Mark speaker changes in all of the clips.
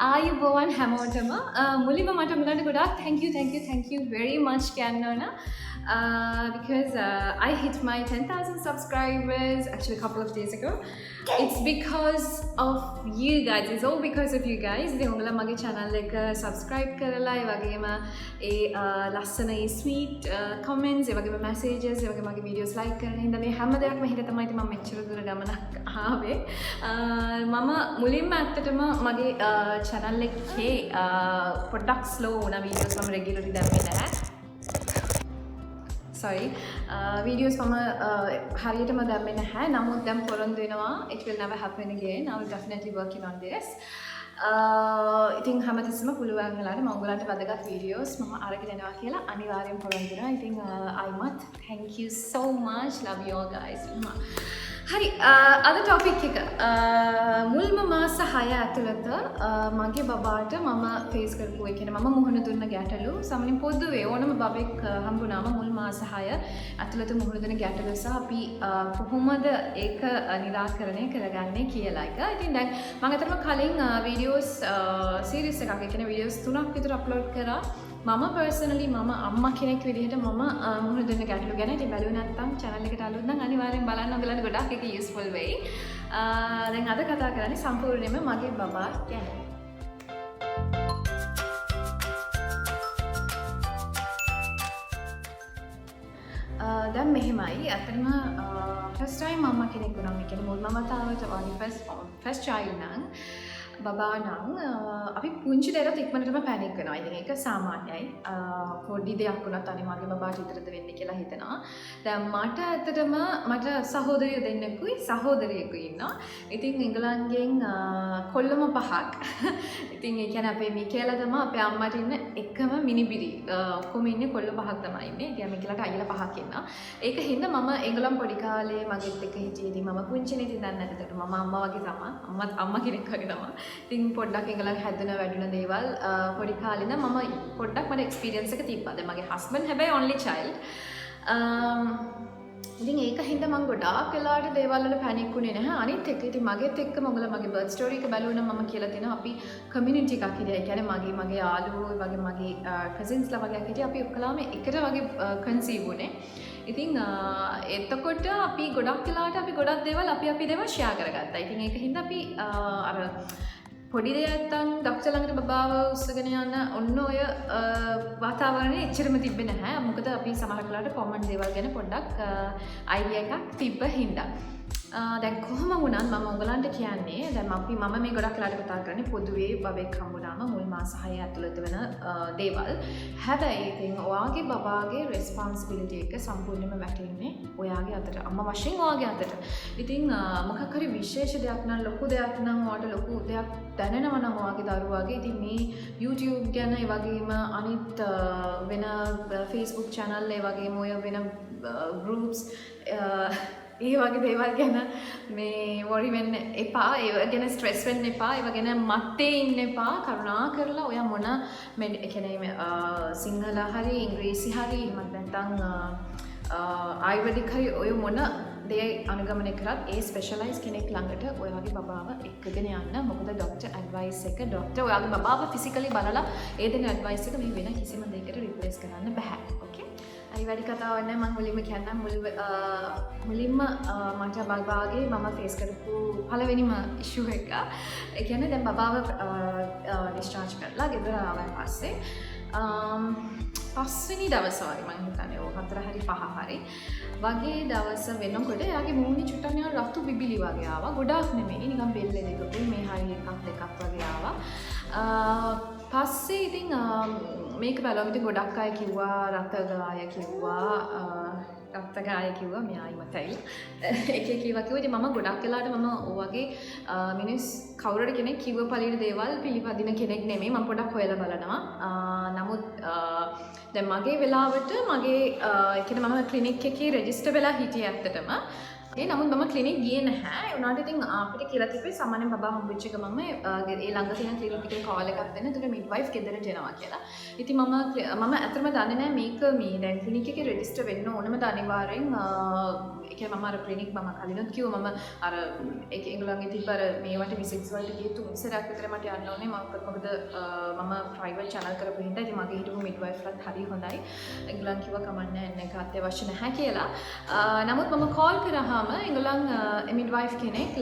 Speaker 1: ආයුබෝවන් හැමෝටම මුලින්ම මට උගලන්ට ගොඩාක් thank you very much කියන්න ඕන because I hit my 10,000 subscribers actually a couple of days ago. It's because of you guys. It's all because of you guys. ඉතින් උගලා මගේ channel එක subscribe කරලා ඒ වගේම ඒ ලස්සන ඒ sweet comments ඒ වගේම messages ඒ වගේම මගේ videos like කරන හින්දා මේ හැම දෙයක්ම හින්දා තමයි ඉතින් මම මෙච්චර දුර ගමනක් ආවේ. මම මුලින්ම ඇත්තටම මගේ channel එකේ පොඩ්ඩක් slow වුණා videos මම regularly දැම්මේ නැහැ. Sorry. Videos මම හරියටම දැම්මේ නැහැ. නමුත් දැන් පොරොන්දු වෙනවා. It will never happen again. I will definitely working on this. ඉතින් හැමතිස්සෙම පුළුවන් වෙලාවට මම ඔයගලන්ට වැදගත් videos මම අරගෙන එනවා කියලා අනිවාර්යෙන් පොරොන්දු වෙනවා. ඉතින් අයිමත් thank you so much. Love you all guys. හරි අද ටොපික් එක මුල්ම මාස 6 ඇතුළත මගේ බබාට මම ෆේස් කරපු ඒ කියන්නේ මම මුහුණ දුන්න ගැටලු සමලින් පොදුවේ ඕනම බබෙක් හම්බුනාම මුල් මාස 6 ඇතුළත මුහුණ දුන්න ගැටලු සහ අපි කොහොමද ඒක නිරාකරණය කරගන්නේ කියලා එක. ඉතින් දැන් මම අතරම කලින් වීඩියෝස් සීරීස් එකක් ඒ කියන්නේ වීඩියෝස් 3ක් විතර අප්ලෝඩ් කරා. මම පර්සනලි මම අම්මා කෙනෙක් විදිහට මම මුහුණ දෙන්න ගැටලු ගැන ඉතින් බැලුවේ නැත්නම් channel එකට අලුත් නම් අනිවාර්යෙන් බලන්න ඔයගලන්ට ගොඩක් එක useful වෙයි. දැන් අද කතා කරන්නේ සම්පූර්ණයෙන්ම මගේ බබා ගැන. දැන් මෙහෙමයි අතරම first time අම්මා කෙනෙක් වුණා මේ කියන්නේ මුල්ම වතාවට වගේ first child නම් බබා නම් අපි පුංචි දෙයක් ඉක්මනටම පැනික් වෙනවා. ඉතින් ඒක සාමාන්‍යයි. පොඩි දෙයක් වුණත් අනේ මගේ බබාට විතරද වෙන්නේ කියලා හිතනවා. දැන් මට ඇත්තටම මට සහෝදරියෝ දෙන්නෙකුයි සහෝදරියෙකුයි ඉන්නවා. ඉතින් එංගලන්තයෙන් කොල්ලම පහක්. ඉතින් ඒ කියන්නේ අපේ මිකේලා තමයි අපේ අම්මට ඉන්න එකම මිනිබිරි. ඔක්කොම ඉන්නේ කොල්ල පහක් තමයි ඉන්නේ. ඉතින් මිකේලාට අයියලා පහක් ඉන්නවා. ඒක හින්දා මම එංගලන් පොඩි කාලේ මගෙත් එක්ක හිටියේදී මම පුංචිනේ ඉතින් දන්නේ නැද්ද මම අම්මා වගේ තමයි. අම්මා කෙනෙක් වගේ තමයි. ඉතින් පොඩ්ඩක් එංගලන්ත හැදුන වැඩුණ දේවල් පොඩි කාලේ ඉඳන් මම පොඩ්ඩක් මට එක්ස්පීරියන්ස් එක තිබ්බා. දැන් මගේ හස්බන්ඩ් හැබැයි only child. ඉතින් ඒක හින්දා මම ගොඩාක් වෙලාවට දේවල් වල පැනික් වුණේ නැහැ. අනිත් එක ඉතින් මගෙත් එක්ක මොගල මගේ බර්ත් ස්ටෝරි එක බැලුවනම් මම කියලා තියෙනවා අපි කමියුනිටි එකක් හිටියා. ඒ කියන්නේ මගේ යාළුවෝ වගේ මගේ කසින්ස්ලා වගේ හිටියා. අපි ඔක්කොලාම එකට වගේ කන්සීව් වුණේ. ඉතින් එතකොට අපි ගොඩක් වෙලාවට අපි ගොඩක් දේවල් අපි දේවල් ෂෙයා කරගත්තා. ඉතින් ඒක හින්දා අපි අර පොඩි දෙයක් නැත්තම් ඩොක්ටර් ළඟට බබාව උස්සගෙන යන ඔන්න ඔය වාතාවරණය එච්චරම තිබ්බේ නැහැ. මොකද අපි සමහර වෙලාවට කොමන් දේවල් ගැන පොඩ්ඩක් අයිඩියා එකක් තිබ්බ හින්දා. දැන් කොහොම වුණත් මම ඔයගලන්ට කියන්නේ දැන් මම මේ ගොඩක් වෙලාවට කතා කරන්නේ පොදුවේ බබෙක් හම්බුනාම මුල් මාස 6 ඇතුළත වෙන දේවල්. හැබැයි ඉතින් ඔයාගේ බබාගේ රෙස්පොන්සිබිලිටි එක සම්පූර්ණයෙන්ම වැටෙන්නේ ඔයාගේ අතට. අම්මා වශයෙන් ඔයාගේ අතට. ඉතින් මොකක් හරි විශේෂ දෙයක් නම් ලොකු දෙයක් නම් ඔයාට ලොකු දෙයක් දැනෙනවා නම් ඔයාගේ දරුවාගේ ඉතින් මේ YouTube ගැන ඒ වගේම අනිත් වෙන Facebook channel ඒ වගේම ඔය වෙන groups ඒ වගේ දේවල් ගැන මේ worry වෙන්න එපා. ඒ ගැන stress වෙන්න එපා. ඒව ගැන මත්තේ ඉන්න එපා. කරුණා කරලා ඔයා මොන ඒ කියන්නේ සිංහල හරි ඉංග්‍රීසි හරි එහෙම නැත්නම් ආයුර්වේදික හරි ඔය මොන දේ අනුගමනය කරත් ඒ ස්පෙෂලායිස් කෙනෙක් ළඟට ඔයාගේ බබාව එක්කගෙන යන්න. මොකද ડોක්ටර් ඇඩ්වයිස් එක ડોක්ටර් ඔයාගේ බබාව ෆිසිකලි බලලා ඒ දෙන ඇඩ්වයිස් එක මේ වෙන කිසිම දෙයකට රිප්ලේස් කරන්න බෑ. ඕකේ? අයි වැඩි කතාවක් නැහැ. මම මුලින්ම කියන්නම් මුලින්ම මට බබාගේ මම ෆේස් කරපු පළවෙනිම ඉෂුව එක. ඒ කියන්නේ දැන් බබාව ඩිස්චාර්ජ් කරලා ගෙදර ආවන් පස්සේ පස්වෙනි දවස වගේ මම හිතන්නේ ඔය 4 හරි 5 හරි වගේ දවස වෙනකොට එයාගේ මූණේ චුට්ටක් නිකන් රතු බිබිලි වගේ ආවා. ගොඩාක් නෙමෙයි නිකන් බෙල්ල දෙකකුයි මේ හරිය එකක් දෙකක් වගේ ආවා. පස්සේ ඉතින් මේක බලවම ඉතින් ගොඩක් අය කිව්වා රතගාය කිව්වා රතගාය කිව්වා මෙයායි මතයි. එක කිව්වා ඉතින් මම ගොඩක් වෙලාවට මම ඔයගේ මිනිස් කවුරුද කෙනෙක් කිව්ව පළියට දේවල් පිළිපදින කෙනෙක් නෙමෙයි. මම පොඩක් හොයලා බලනවා. නමුත් දැන් මගේ වෙලාවට මගේ ඒ කියන්නේ මම ක්ලිනික් එකේ රෙජිස්ටර් වෙලා හිටියේ ඇත්තටම. නමුත් මම ක්ලිනික් ගියේ නැහැ. ඒ උනාට ඉතින් අපිට කියලා තිබ්බේ සාමාන්‍යයෙන් බබා හම්බෙච්ච ගමන් ඒ ළඟ තියෙන ක්ලිනික් එකේ කෝල් එකක් දෙන්න. ඒකට මිඩ්වයිෆ් ගෙදරට එනවා කියලා. ඉතින් මම ඇත්තටම දන්නේ නැහැ මේක මේ දැන් ක්ලිනික් එකේ රෙජිස්ටර් වෙන්න ඕනමද අනිවාර්යෙන් ඒ කියන්නේ මම අර ක්ලිනික් මම කලිනුත් කිව්වා මම අර ඒක ඒගොල්ලන්ගේ තිබ්බ අර මේවට විසිට්ස් වලට ගියේ 3 සැරයක් විතර මට යන්න ඕනේ මොකද මම ප්‍රයිවට් channel කරපු හින්දා ඉතින් මගේ හිටපු midwife-ලත් හරි හොඳයි ඒගොල්ලන් කිව්වා කමන්නේ එන්න එක අත්‍යවශ්‍ය නැහැ කියලා නමුත් මම කෝල් කරාම ඒගොල්ලන් midwife කෙනෙක්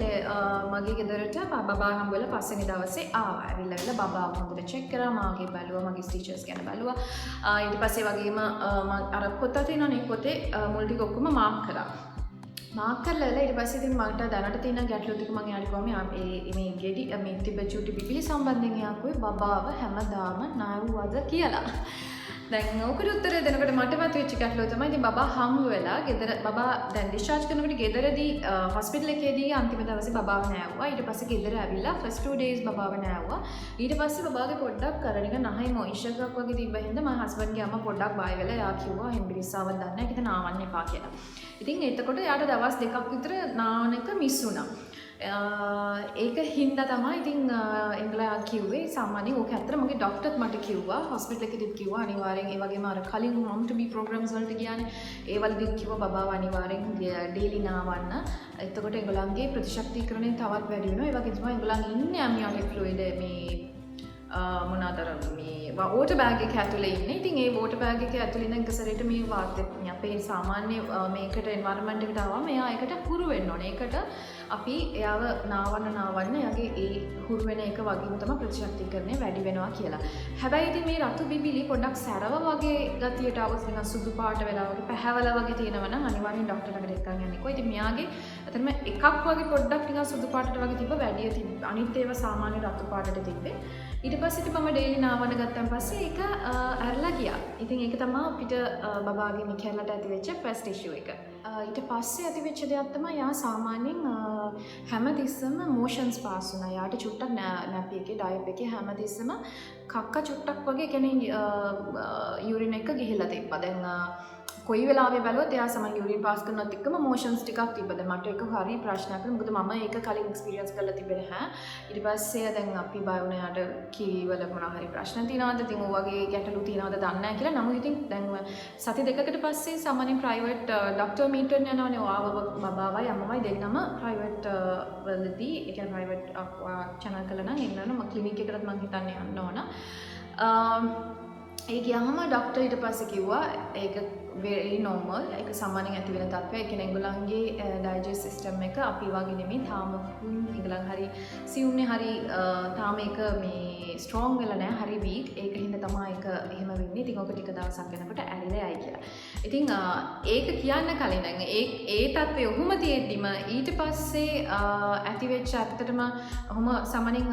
Speaker 1: මගේ ගෙදරට බබා හම්බ වෙලා පස්වෙනි දවසේ ආවා ඇවිල්ලා බබාව හොඳට check කරා මාගේ බැලුවා මගේ ස්ටිචස් ගැන බැලුවා ඊට පස්සේ වගේම අර පොත තියෙනනේ පොතේ මුල් ටික ඔක්කොම මාක් කරා මාක් කරලා ඊට පස්සේ ඉතින් මට දැනට තියෙන ගැටලු ටික මම යාට කිව්වා මේ ගෙඩි මේ තිබ්බ චුටි පිපිලි සම්බන්ධයෙන් යාකුවේ බබාව හැමදාම නාවුවද කියලා දැන් ඔකට උත්තරය දෙනකොට මටවත් වෙච්ච ගැටලුව තමයි ඉතින් බබා හම්බ වෙලා ගෙදර බබා දැන් ඩිස්චාර්ජ් කරනකොට ගෙදරදී හොස්පිටල් එකේදී අන්තිම දවසේ බබාව නෑවුවා ඊට පස්සේ ගෙදර ඇවිල්ලා ෆස්ට් 2 days බබාව නෑවුවා ඊට පස්සේ බබාගේ පොඩ්ඩක් අර නිකන් නහයි මොයිස්චර් එකක් වගේ තිබ්බ හින්දා මම හස්බන්ඩ්ගේ අම්මා පොඩ්ඩක් බය වෙලා යා කිව්වා හෙම්බිරිස්සාවක් දන්නේ නැහැ කිත නාවන්න එපා කියලා ඉතින් එතකොට යාට දවස් දෙකක් විතර නාවන එක මිස් වුණා ඒක හින්දා තමයි ඉතින් එංගලා කිව්වේ සාමාන්‍යයෙන් ඕක ඇත්තට මගේ ડોක්ටර්ත් මට කිව්වා හොස්පිටල් එකේදීත් කිව්වා අනිවාර්යෙන් ඒ වගේම අර කලින් mom to be programs වලට ගියානේ ඒ වලදීත් කිව්වා බබාව අනිවාර්යෙන් ඩේලි නාවන්න එතකොට ඒගොල්ලන්ගේ ප්‍රතිශක්තිකරණය තවත් වැඩි වෙනවා ඒ වගේම තමයි ඒගොල්ලන් ඉන්නේ amniotic fluid මේ මොනවාදර මේ වෝටර් බෑග් එක ඇතුලේ ඉන්නේ. ඉතින් ඒ වෝටර් බෑග් එක ඇතුලේ ඉඳන් එක සැරේට මේ වාතය අපේ සාමාන්‍ය මේකට එන්වයරන්මන්ට් එකට ආවම එයා ඒකට හුරු වෙන්න ඕනේ. ඒකට අපි එයාව නාවන්න එයාගේ ඒ හුරු වෙන එක වගේම තමයි ප්‍රතිශක්තිකරණය වැඩි වෙනවා කියලා. හැබැයි ඉතින් මේ රතු බිබිලි පොඩ්ඩක් සැරව වගේ ගතියට આવස් නිකන් සුදු පාට වෙලා වගේ පැහැවල වගේ තියෙනවා නම් අනිවාර්යෙන් ડોක්ටර් ළඟට එක්කන් යන්නකෝ. ඉතින් මෙයාගේ අතරම එකක් වගේ පොඩ්ඩක් නිකන් සුදු පාටට වගේ තිබ්බ වැඩි තිබ්බ. අනිත් ඒවා සාමාන්‍ය රතු පාටට තිබ්බේ. ඊට පස්සේ මම ඩේලි නාවන්න ගත්තාන් පස්සේ ඒක ඇරලා ගියා. ඉතින් ඒක තමයි අපිට බබාගේ මිකෙල්ලට ඇති වෙච්ච ෆස්ට් ඉෂුව එක. ඊට පස්සේ ඇති වෙච්ච දෙයක් තමයි යා සාමාන්‍යයෙන් හැමතිස්සෙම මොෂන්ස් පාස් වුණා. යාට චුට්ටක් නැපි එකේ ඩයප් එකේ හැමතිස්සෙම කක්ක චුට්ටක් වගේ කියන්නේ යුරින් එක ගිහිල්ලා තිබ්බා. දැන් කොයි වෙලාවෙ බැලුවත් එයා සමන් යුරින් පාස් කරනත් එක්කම මොෂන්ස් ටිකක් තිබ්බද මට ඒක හරි ප්‍රශ්නයක් නේ මොකද මම ඒක කලින් එක්ස්පීරියන්ස් කරලා තිබෙන්නේ නැහැ ඊට පස්සේ දැන් අපි බය වුණා යාට කීවල මොනවා හරි ප්‍රශ්න තියෙනවද ඉතින් ඔය වගේ ගැටලු තියෙනවද දන්නේ නැහැ කියලා නමුත් ඉතින් දැන් සති දෙකකට පස්සේ සාමාන්‍යයෙන් ප්‍රයිවට් ડોක්ටර් මීටර් යනවනේ ඔයාව බබාවයි අම්මවයි දෙන්නම ප්‍රයිවට් වලදී ඒ කියන්නේ ප්‍රයිවට් channel කරලා නම් එන්න මම ක්ලිනික් එකකටත් මම හිතන්නේ යන්න ඕන ඒ ගියාම ડોක්ටර් ඊට පස්සේ කිව්වා ඒක very normal ඒක සාමාන්‍යයෙන් ඇති වෙන තත්ත්වයක්. ඒ කියන්නේ ඒගොල්ලන්ගේ ඩයිජෙස්ට් සිස්ටම් එක අපි වගේ නෙමෙයි තාම ඒගොල්ලන් හරි සියුම්නේ හරි තාම ඒක මේ ස්ට්‍රෝං වෙලා නැහැ හරි වීක්. ඒක හින්දා තමයි ඒක එහෙම වෙන්නේ. ඉතින් ඔක ටික දවසක් යනකොට ඇරිලා යයි කියලා. ඉතින් ඒක කියන්න කලින් දැන් ඒ තත්ත්වය ඔහුම තියෙද්දිම ඊට පස්සේ ඇති වෙච්ච ඇත්තටම ඔහුම සාමාන්‍යයෙන්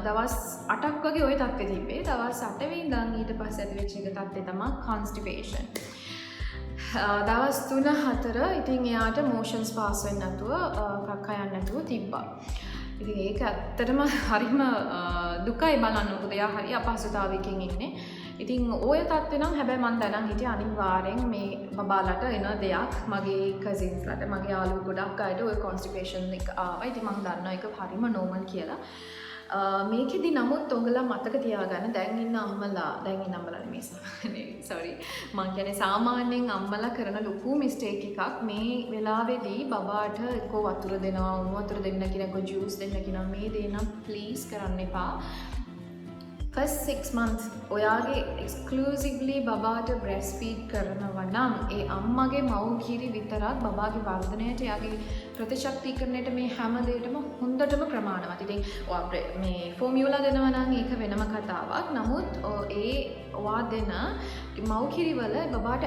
Speaker 1: දවස් 8ක් වගේ ওই තත්ත්වෙ තිබ්බේ. දවස් 8 වෙනිදාන් ඊට පස්සේ ඇති වෙච්ච එක තත්ත්වය තමයි constipation. දවස් 3-4 ඉතින් එයාට මොෂන්ස් පාස් වෙන්නේ නැතුව කක්ක යන්නේ නැතුව තිබ්බා. ඉතින් ඒක ඇත්තටම හරිම දුකයි බලන්න. මොකද එයා හරි අපහසුතාවයකින් ඉන්නේ. ඉතින් ඔය තත්ත්වේ නම් හැබැයි මම දැනන් හිටියේ අනිවාර්යෙන් මේ බබාලට එන දෙයක් මගේ කසින්ස්ලට මගේ යාළුවෝ ගොඩක් අයට ඔය කොන්ස්ටිපේෂන් එක ආවා. ඉතින් මම දන්නවා ඒක හරිම නෝමල් කියලා. මේකෙදි නමුත් ඔයගොල්ලෝ මතක තියාගන්න දැන් ඉන්න අම්මලා නෙමෙයි sorry මම කියන්නේ සාමාන්‍යයෙන් අම්මලා කරන ලොකු මිස්ටේක් එකක් මේ වෙලාවේදී බබාට එක්කෝ වතුර දෙනවා උණු වතුර දෙන්න කියන එක්කෝ ජූස් දෙන්න කියන මේ දේ නම් ප්ලීස් කරන්න එපා. first 6 months ඔයාගේ exclusively බබාට breast feed කරනවා නම් ඒ අම්මගේ මව් කිරි විතරක් බබාගේ වර්ධනයට එයාගේ ප්‍රතිශක්තිකරණයට මේ හැම දෙයකම හොඳටම ප්‍රමාණවත්. ඉතින් ඔයා මේ ෆෝමියුලා දෙනවා නම් ඒක වෙනම කතාවක්. නමුත් ඒ ඔයා දෙන මව් කිරි වල බබාට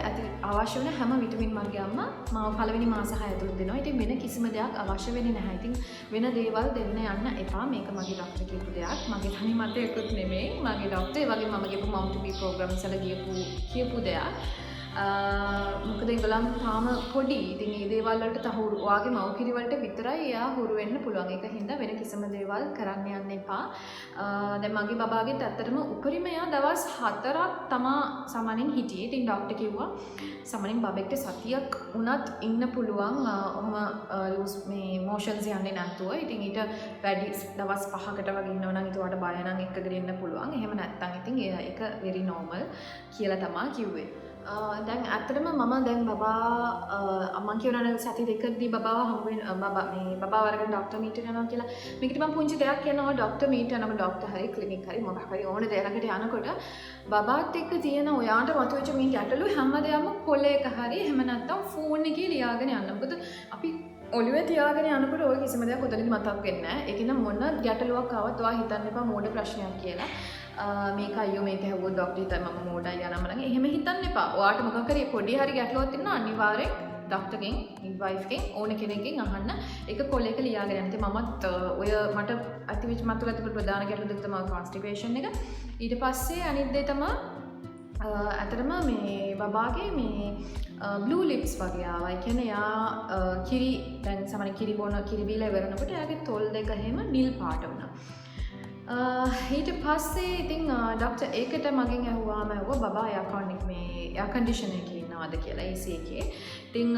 Speaker 1: අවශ්‍ය වෙන හැම විටමින් වර්ගයක්ම මව පළවෙනි මාස 6 ඇතුළත දෙනවා. ඉතින් වෙන කිසිම දෙයක් අවශ්‍ය වෙන්නේ නැහැ. ඉතින් වෙන දේවල් දෙන්න යන්න එපා. මේක මගේ ડોක්ටර් කියපු දෙයක්. මගේ තනි මතයකුත් නෙමෙයි. මගේ ડોක්ටර් ඒ වගේම මම ගිහපු mom to be programs වල කියපු දෙයක්. මොකද ඒගොල්ලන් තාම පොඩි. ඉතින් මේ දේවල් වලට තහවුරු ඔයාගේ මව් කිරි වලට විතරයි එයා හුරු වෙන්න පුළුවන්. ඒක හින්දා වෙන කිසිම දේවල් කරන්න යන්න එපා. දැන් මගේ බබාගෙත් ඇත්තටම උපරිම එයා දවස් 4ක් තමා සාමාන්‍යයෙන් හිටියේ. ඉතින් ડોක්ටර් කිව්වා සාමාන්‍යයෙන් බබෙක්ට සතියක් උනත් ඉන්න පුළුවන්. ඔහම ලූස් මේ මොෂන්ස් යන්නේ නැතුව. ඉතින් ඊට වැඩි දවස් 5කට වගේ ඉන්නවා නම් ඊට බය නම් එක්කගෙන ඉන්න පුළුවන්. එහෙම නැත්නම් ඉතින් ඒක very normal කියලා තමයි කිව්වේ. දැන් ඇත්තටම මම දැන් බබා මං කියවන සති දෙකදී බබාව හම්බ වෙන බබා මේ බබාව අරගෙන ડોක්ටර් මීට් එකට යනවා කියලා. මේකට මම පුංචි දෙයක් කියනවා ડોක්ටර් මීට් යනකොට ડોක්ටර් හරි ක්ලිනික් හරි මොකක් හරි ඕන දෙයකට යනකොට බබාත් එක්ක තියෙන ඔයාට මතුවෙච්ච මේ ගැටලු හැමදේම කොලයක හරි එහෙම නැත්නම් ෆෝන් එකේ ලියාගෙන යන්න. මොකද අපි ඔළුවේ තියාගෙන යනකොට ඔය කිසිම දෙයක් උතනින් මතක් වෙන්නේ නැහැ. ඒක නම් මොන ගැටලුවක් ආවත් ඔයා හිතන්න එපා මෝඩ ප්‍රශ්නයක් කියලා. මේක අයියෝ මේක හැවුවොත් ડોක්ටර් හිතයි මම මෝඩයි යනම නම් එහෙම හිතන්න එපා. ඔයාට මොකක් හරි පොඩි හරි ගැටලුවක් තියෙනවා අනිවාර්යෙන් ડોක්ටර්ගෙන් මිඩ්වයිෆ්ගෙන් ඕන කෙනෙක්ගෙන් අහන්න. ඒක කොලයක ලියාගෙන යන්න. ඉතින් මමත් ඔය මට අතිවිච මතුවලා තිබුණු ප්‍රධාන ගැටලුව දෙක තමයි කොන්ස්ටිපේෂන් එක. ඊට පස්සේ අනිත් දේ තමයි ඇතරම මේ බබාගේ මේ බ්ලූ ලිප්ස් වගේ ආවා. ඒ කියන්නේ යා කිරි දැන් සමහර කිරි බොන කිරි බීලා ඉවරනකොට එයාගේ තොල් දෙක එහෙම නිල් පාට වුණා. ඊට පස්සේ ඉතින් ડોක්ටර් ඒකට මගෙන් ඇහුවාම ඇහුවා බබා එයා කන්ඩිෂන් එකේ ඉන්නවද කියලා AC එකේ. ඉතින්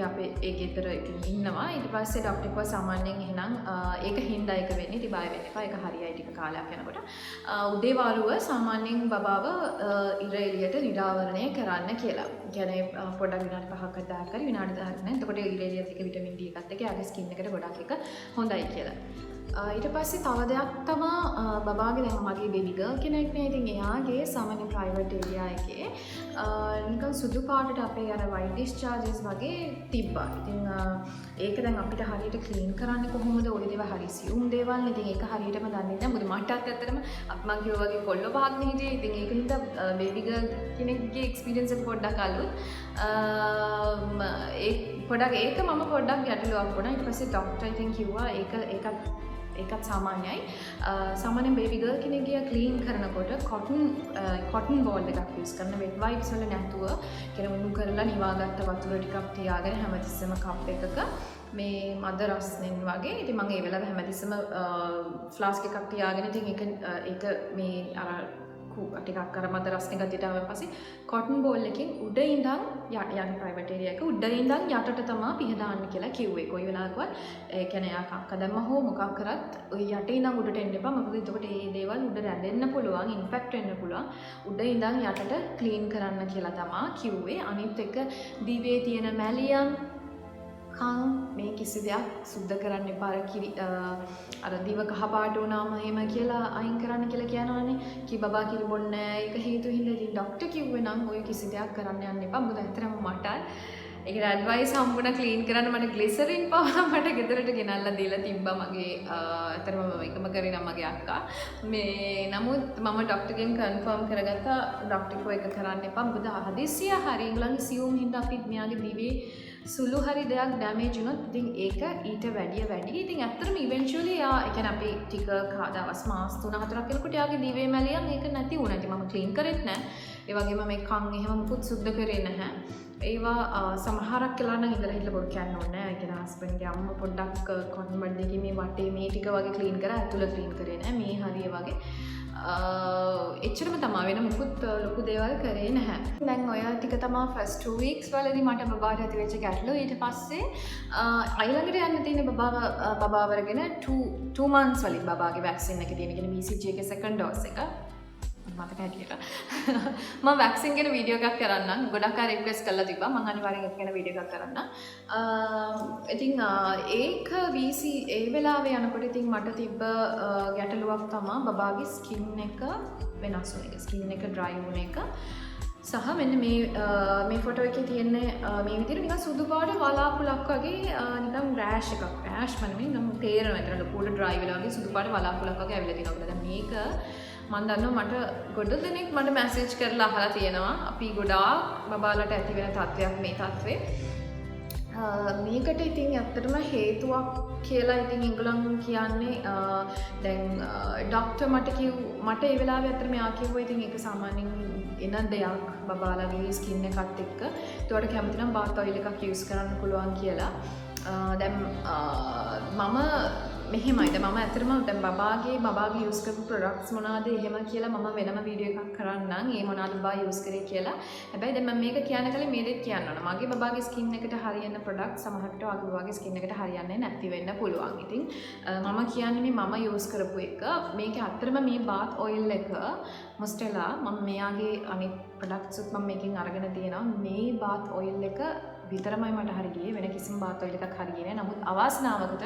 Speaker 1: අපේ ඒ ගෙදර ඉන්නවා. ඊට පස්සේ ડોක්ටර් කිව්වා සාමාන්‍යයෙන් එහෙනම් ඒක හින්දා එක වෙන්නේ. ඉතින් බය වෙන්න එපා. ඒක හරියයි ටික කාලයක් යනකොට. උදේ වාරුව සාමාන්‍යයෙන් බබාව ඉර එළියට නිරාවරණය කරන්න කියලා. කියන්නේ පොඩ්ඩක් විනාඩි 5ක් 10ක් හරි විනාඩි 10ක් නෑ. එතකොට ඉර එළියට එක විටමින් D එකත් එක්ක යාගේ ස්කින් එකට ගොඩක් එක හොඳයි කියලා. ඊට පස්සේ තව දෙයක් තමයි බබාගේ දැන් මගේ බේබි ගර්ල් කෙනෙක් නේ. ඉතින් එයාගේ සාමාන්‍ය ප්‍රයිවට් ඒරියා එකේ නිකන් සුදු පාටට අපේ අර වයිට් ඩිස්චාර්ජස් වගේ තිබ්බා. ඉතින් ඒක දැන් අපිට හරියට ක්ලීන් කරන්නේ කොහොමද? ඔය දේවල් හරි සියුම් දේවල් නේ. ඉතින් ඒක හරියටම දන්නේ නැහැ. මොකද මටත් ඇත්තටම මම කිව්වා වගේ කොල්ල පහක් නේ හිටියේ. ඉතින් ඒක හින්දා බේබි ගර්ල් කෙනෙක්ගේ එක්ස්පීරියන්ස් එක පොඩ්ඩක් අලුත්. ඒ පොඩ්ඩක් ඒක මම පොඩ්ඩක් ගැටලුවක් වුණා. ඊට පස්සේ ડોක්ටර් ඉතින් කිව්වා ඒකත් සාමාන්‍යයි. සාමාන්‍යයෙන් බේබි ගර්ල් කෙනෙක්ගේ ක්ලීන් කරනකොට කොටන් බෝල් එකක් යූස් කරන වෙට් වයිප්ස් වල නැතුව කියන උණු කරලා නිවාගත්ත වතුර ටිකක් තියාගෙන හැමතිස්සෙම කප් එකක මේ මද රස්නෙන් වගේ. ඉතින් මම ඒ වෙලාව හැමතිස්සෙම ෆ්ලාස්ක් එකක් තියාගෙන ඉතින් ඒක මේ අර ටිකක් අර මද රස්නේ ගතියට ආවන් පස්සේ කොටන් බෝල් එකකින් උඩ ඉඳන් යන ප්‍රයිවට් ඒරියා එක උඩ ඉඳන් යටට තමයි පිහ දාන්න කියලා කිව්වේ. කොයි වෙලාවකවත් ඒ කියන්නේ යා කක්ක දැම්ම හෝ මොකක් කරත් ඔය යටේ ඉඳන් උඩට එන්න එපා. මොකද එතකොට මේ දේවල් උඩ රැඳෙන්න පුළුවන්, ඉන්ෆෙක්ට් වෙන්න පුළුවන්. උඩ ඉඳන් යටට ක්ලීන් කරන්න කියලා තමයි කිව්වේ. අනිත් එක දිවේ තියෙන මැලියම් කන් මේ කිසි දෙයක් සුද්ධ කරන්න එපා. අර දිව කහ පාට වුණාම එහෙම කියලා අයින් කරන්න කියලා කියනවානේ. කි බබා කිරි බොන්නේ නැහැ. ඒක හේතු හින්දා ඉතින් ડોක්ටර් කිව්වේ නම් ඔය කිසි දෙයක් කරන්න යන්න එපා. මොකද ඇත්තටම මට ඒකට ඇඩ්වයිස් හම්බුණා ක්ලීන් කරන්න. මට ග්ලිසරින් පවා මට ගෙදරට ගෙනල්ලා දීලා තිබ්බා මගේ ඇත්තටම එකම කරේ නම් මගේ අක්කා. මේ නමුත් මම ડોක්ටර්ගෙන් කන්ෆර්ම් කරගත්තා ડોක්ටර් කෝ එක කරන්න එපා. මොකද හදිස්සිය හරි ඒගොල්ලන්ගේ සියුම් හින්දා අපි මෙයාගේ දිවේ සුළු හරි දෙයක් ඩැමේජ් වුණොත් ඉතින් ඒක ඊට වැඩි. ඉතින් ඇත්තටම ඉවෙන්චුවලි යා ඒ කියන්නේ අපි ටික දවස් මාස 3-4ක් යනකොට යාගේ දිවේ මැලියම් ඒක නැති වුණා. ඉතින් මම ක්ලීන් කරෙත් නැහැ. ඒ වගේම මේ කන් එහෙම මුකුත් සුද්ධ කරේ නැහැ. ඒවා සමහරක් කියලා නම් ඉඳලා හිටලා පොඩ්ඩක් කියන්න ඕනේ නැහැ. ඒ කියන්නේ හස්බන්ඩ්ගේ අම්මා පොඩ්ඩක් කොටන් බඩ් එකේ මේ වටේ මේ ටික වගේ ක්ලීන් කරා. ඇතුළ ක්ලීන් කරේ නැහැ. මේ හරිය වගේ එච්චරම තමයි වෙන මුකුත් ලොකු දේවල් කරේ නැහැ. දැන් ඔය ටික තමයි ෆස්ට් 2 weeks වලදී මට බබාට ඇති වෙච්ච ගැටලුව. ඊට පස්සේ අයිලඟට යන්න තියෙන බබාව අරගෙන 2 months වලින් බබාගේ වැක්සින් එක තියෙන. කියන්නේ BCG එකේ second dose එක. මතක හැටියට මම වැක්සින් ගැන වීඩියෝ එකක් කරන්නම්. ගොඩක් අය රික්වෙස්ට් කරලා තිබ්බා. මම අනිවාර්යෙන් ඒක ගැන වීඩියෝ එකක් කරන්නම්. ඉතින් ඒක ඒ වෙලාවේ යනකොට ඉතින් මට තිබ්බ ගැටලුවක් තමයි බබාගේ ස්කින් එක වෙනස් වුණ එක. ස්කින් එක ඩ්‍රයි වුණ එක. සහ මෙන්න මේ ෆොටෝ එකේ තියෙන්නේ මේ විදිහට නිකන් සුදු පාට වලාකුලක් වගේ නිකන් රෑෂ් එකක්. රෑෂ් මනෙන්නේ නම් තේරෙනවා. එතන ලොකුට ඩ්‍රයි වෙලා වගේ සුදු පාට වලාකුලක් වගේ ඇවිල්ලා තියෙනවා. දැන් මේක මම දන්නවා මට ගොඩ දෙනෙක් මට මැසේජ් කරලා අහලා තියෙනවා. අපි ගොඩාක් බබාලට ඇති වෙන තත්ත්වයක් මේ තත්ත්වේ. මේකට ඉතින් ඇත්තටම හේතුවක් කියලා ඉතින් ඒගොල්ලන් කියන්නේ දැන් ડોක්ටර් මට ඒ වෙලාවේ අතර මෙයා කිව්වා ඉතින් ඒක සාමාන්‍යයෙන් එන දෙයක් බබාලගේ ස්කින් එකත් එක්ක. ඒකට කැමති නම් බාත් ඔයිල් එකක් යූස් කරන්න පුළුවන් කියලා. දැන් මම මෙහෙමයිද මම ඇත්තටම දැන් බබාගේ යූස් කරපු ප්‍රොඩක්ට්ස් මොනවාද එහෙම කියලා මම වෙනම වීඩියෝ එකක් කරන්නම්. ඒ මොනවාද බබා යූස් කරේ කියලා. හැබැයි දැන් මම මේක කියන්න කලින් මේ දෙත් කියන්න ඕන. මගේ බබාගේ ස්කින් එකට හරියන ප්‍රොඩක්ට් සමහරවිට වගේ බබාගේ ස්කින් එකට හරියන්නේ නැති වෙන්න පුළුවන්. ඉතින් මම කියන්නේ මම යූස් කරපු එක. මේකේ ඇත්තටම මේ බාත් ඔයිල් එක මොස්ටෙලා මම මෙයාගේ අනිත් ප්‍රොඩක්ට්ස් උත් මම මේකෙන් අරගෙන තියෙනවා. මේ බාත් ඔයිල් එක විතරමයි මට හරි ගියේ වෙන කිසිම බාත් ඔයිල් එකක් හරි ගියේ නෑ. නමුත් අවාසනාවකට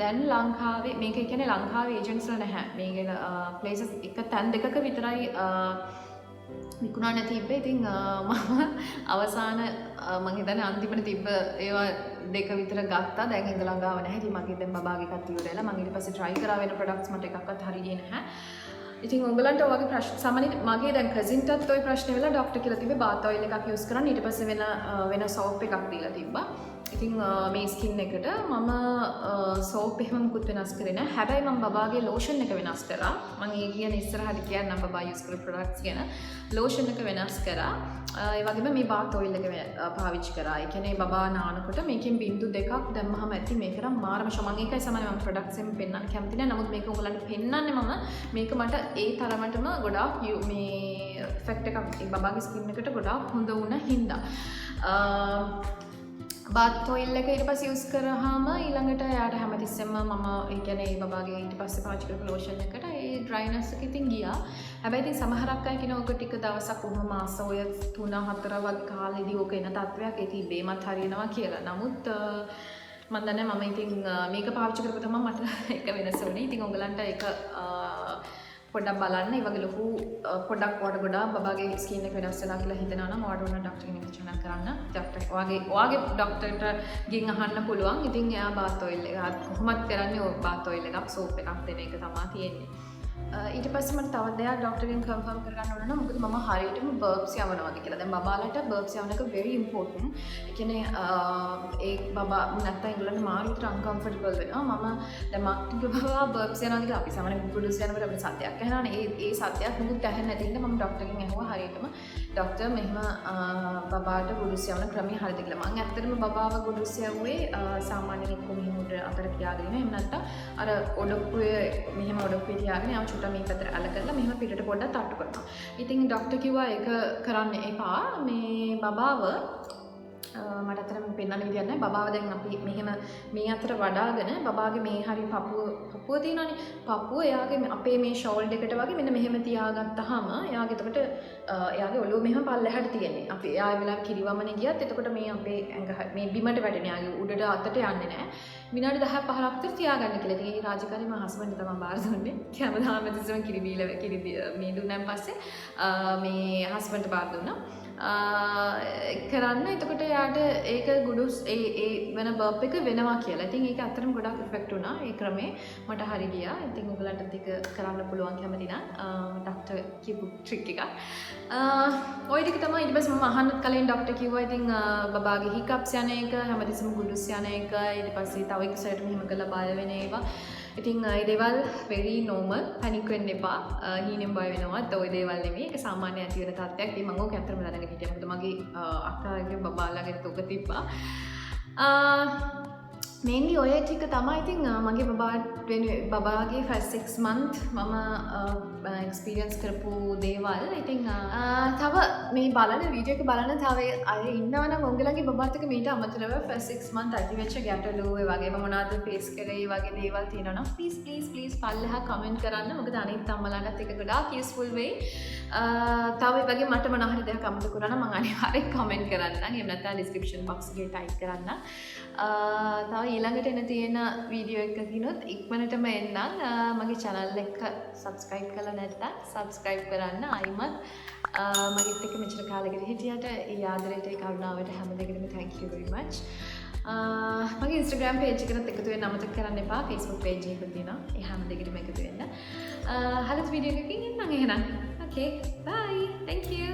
Speaker 1: දැන් ලංකාවේ මේක කියන්නේ ලංකාවේ ඒජන්ට්ස් වල නැහැ. මේක ප්ලේසස් එක තැන් දෙකක විතරයි විකුණා නැති ඉබ්බේ. ඉතින් මම අවසාන මම හිතන්නේ අන්තිමට තිබ්බ ඒවා දෙක විතර ගත්තා. දැන් ඉඳලා ගාව නැහැ. ඉතින් මගේ දැන් බබාගේ එකත් ඉවරලා මම ඊට පස්සේ try කරා වෙන products මට එකක්වත් හරි ගියේ නැහැ. ඉතින් උඹලන්ට ඔයගේ ප්‍රශ්න සාමාන්‍යයෙන් මගේ දැන් කසින්ටත් ওই ප්‍රශ්නේ වෙලා ડોක්ටර් කියලා තිබ්බේ බාත් ඔයිල් එකක් යූස් කරන්න. ඊට පස්සේ වෙන සෝප් එකක් දීලා තිබ්බා. ඉතින් මේ ස්කින් එකට මම සෝප් එහෙම මුකුත් වෙනස් කරේ නැහැ. හැබැයි මම බබාගේ ලෝෂන් එක වෙනස් කරා. මම ඒ කියන්නේ ඉස්සරහට කියන්නම් බබා යූස් කරපු ප්‍රොඩක්ට්ස් ගැන. ලෝෂන් එක වෙනස් කරා. ඒ වගේම මේ බාත් ඔයිල් එක පාවිච්චි කරා. ඒ කියන්නේ බබා නානකොට මේකෙන් බින්දු දෙකක් දැම්මහම ඇති මේක නම් මාරම මම ඒකයි සමහරවිට මම ප්‍රොඩක්ට්ස් එම් පෙන්වන්න කැමති නැහැ. නමුත් මේක උගලන්ට පෙන්වන්නේ මම මේක මට ඒ තරමටම ගොඩාක් මේ ඉෆෙක්ට් එකක් බබාගේ ස්කින් එකට ගොඩාක් හොඳ වුණ හින්දා බාත් ඔයිල් එක ඊට පස්සේ යූස් කරාම ඊළඟට යාට හැමතිස්සෙම මම ඒ කියන්නේ බබාගේ ඊට පස්සේ පාවිච්චි කරපු ලෝෂන් එකට ඒ ඩ්‍රයිනස් එක ඉතින් ගියා. හැබැයි ඉතින් සමහරක් අය කියන ඕක ටික දවසක් වුණා මාස ඔය 3-4 වගේ කාලෙදී ඕක එන තත්වයක් ඒ තිබේමත් හරියනවා කියලා. නමුත් මම දන්නේ මම ඉතින් මේක පාවිච්චි කරපුව තමයි මට එක වෙනස වුණේ. ඉතින් ඔයගලන්ට ඒක පොඩ්ඩක් බලන්න. ඒ වගේ ලොකු පොඩ්ඩක් ඔයාලට ගොඩාක් බබාගේ ස්කින් එක වෙනස් වෙලා කියලා හිතනවා නම් ඔයාලට ඕන ડોක්ටර් කෙනෙක් චුනක් කරන්න. ડોක්ටර් ඔයාගේ ડોක්ටර්ට ගිහින් අහන්න පුළුවන්. ඉතින් එයා බාත් ඔයිල් එක කොහොමද කරන්නේ? ඔය බාත් ඔයිල් එකක් සෝප් එකක් දෙන එක තමයි තියෙන්නේ. ඊට පස්සේ මට තවත් දෙයක් ડોක්ටර්ගෙන් කන්ෆර්ම් කරගන්න ඕන නම් මොකද මම හරියටම බර්බ්ස් යවනවාද කියලා. දැන් බබාලට බර්බ්ස් යවන එක very important. ඒ කියන්නේ ඒ බබා නැත්තම් ඒගොල්ලන්ට මාරු විතර uncomfortable වෙනවා. මම දැන් මක්ටිගේ බබා බර්බ්ස් යනවා කියලා අපි සාමාන්‍යයෙන් පුදුස් යනකොට අපිට සත්‍යයක් ඇහෙනවානේ. ඒ සත්‍යයක් මොකුත් ඇහෙන්නේ නැති හින්දා මම ડોක්ටර්ගෙන් ඇහුවා හරියටම ડોක්ටර් මෙහෙම බබාට පුදුස් යවන ක්‍රමය හරියද කියලා. මම ඇත්තටම බබාව පුදුස් යවුවේ සාමාන්‍යයෙන් එක්ක මෙහෙම උඩ අතට තියාගෙන එහෙම නැත්තම් අර ඔඩොක්කුවේ මෙහෙම ඔඩොක්කුවේ තියාගෙන ආව මේ පැත්තට අල කරලා මෙහෙම පිටට පොඩ්ඩක් තට්ටු කරනවා. ඉතින් ડોක්ටර් කිව්වා ඒක කරන්න එපා. මේ බබාව මට අතරම පෙන්වන්න විදියක් නැහැ. බබාව දැන් අපි මෙහෙම මේ අතර වඩාගෙන බබාගේ මේ හරිය පපුව තියෙනවානේ. පපුව එයාගේ අපේ මේ ෂෝල්ඩර් එකට වගේ මෙන්න මෙහෙම තියාගත්තාම එයාගේ එතකොට එයාගේ ඔළුව මෙහෙම පල්ලෙහාට තියෙන්නේ. අපි එයා වෙලාව කිරිවමනේ ගියත් එතකොට මේ අපේ ඇඟ මේ බිමට වැටෙන එයාගේ උඩට අතට යන්නේ නැහැ. විනාඩි 10-15ක් විතර තියාගන්න කියලා. ඉතින් ඒ රාජකාරී මම හස්බන්ඩ් තමයි බාර දුන්නේ. හැමදාම දෙසම කිරි මේ දුන්නාන් පස්සේ මේ හස්බන්ඩ් බාර දුන්නා. කරන්න එතකොට යාට ඒක ගුඩුස් ඒ වෙන බර්ප් එක වෙනවා කියලා. ඉතින් ඒක අතරම ගොඩාක් ඉෆෙක්ට් වුණා. ඒ ක්‍රමේ මට හරි ගියා. ඉතින් ඔයගලන්ට ඒක කරන්න පුළුවන් කැමති නම් ડોක්ටර් කියපු ට්‍රික් එක. ඔය ටික තමයි ඊට පස්සේ මම අහන්නත් කලින් ડોක්ටර් කිව්වා ඉතින් බබාගේ හිකප්ස් යන එක හැමතිස්සම ගුඩුස් යන එක ඊට පස්සේ තව එක සැරේට මෙහෙම කරලා බය වෙන ඒවා. ඉතින් ඒ දේවල් very normal. පැනික් වෙන්න එපා. හීනෙන් බය වෙනවත් ඔය දේවල් නෙමෙයි. ඒක සාමාන්‍ය ඇති වෙන තත්ත්වයක්. ඉතින් මම ඕක ඇත්තටම දැනගෙන හිටියා. මොකද මගේ අක්කාගේ බබාලාගේ තෝක තිබ්බා. mainly ඔය ටික තමයි ඉතින් මගේ බබාගේ first 6 month මම experience කරපු දේවල්. ඉතින් තව මේ බලන වීඩියෝ එක බලන තව අය ඉන්නවනම් ඔයගලගේ බබාත් එක්ක මීට අමතරව first 6 month ඇති වෙච්ච ගැටලු ඒ වගේම මොනවද face කරේ ඒ වගේ දේවල් තියෙනවා නම් please පල්ලෙහා comment කරන්න. මොකද අනිත් අම්මලාටත් ඒක ගොඩාක් useful වෙයි. තව ඒ වගේ මට මොනවා හරි දෙයක් comment කරා නම් මම අනිවාර්යෙන් comment කරන්නම්. එහෙම නැත්නම් description box එකේ type කරන්න. තව ඊළඟට එන තියෙන වීඩියෝ එකකිනුත් ඉක්මනටම එන්නම්. මගේ channel එක subscribe කරලා නැත්නම් subscribe කරන්න. ආයිමත් මගෙත් එක්ක මෙච්චර කාලෙකට හිටියට ඒ ආදරයට ඒ කරුණාවට හැම දෙයකටම thank you very much. මගේ Instagram page එකකට එකතු වෙන්න අමතක කරන්න එපා. Facebook page එකකුත් තියෙනවා. ඒ හැම දෙයකටම එකතු වෙන්න. හරියට වීඩියෝ එකකින් එන්නම් එහෙනම්. Okay, bye. Thank you.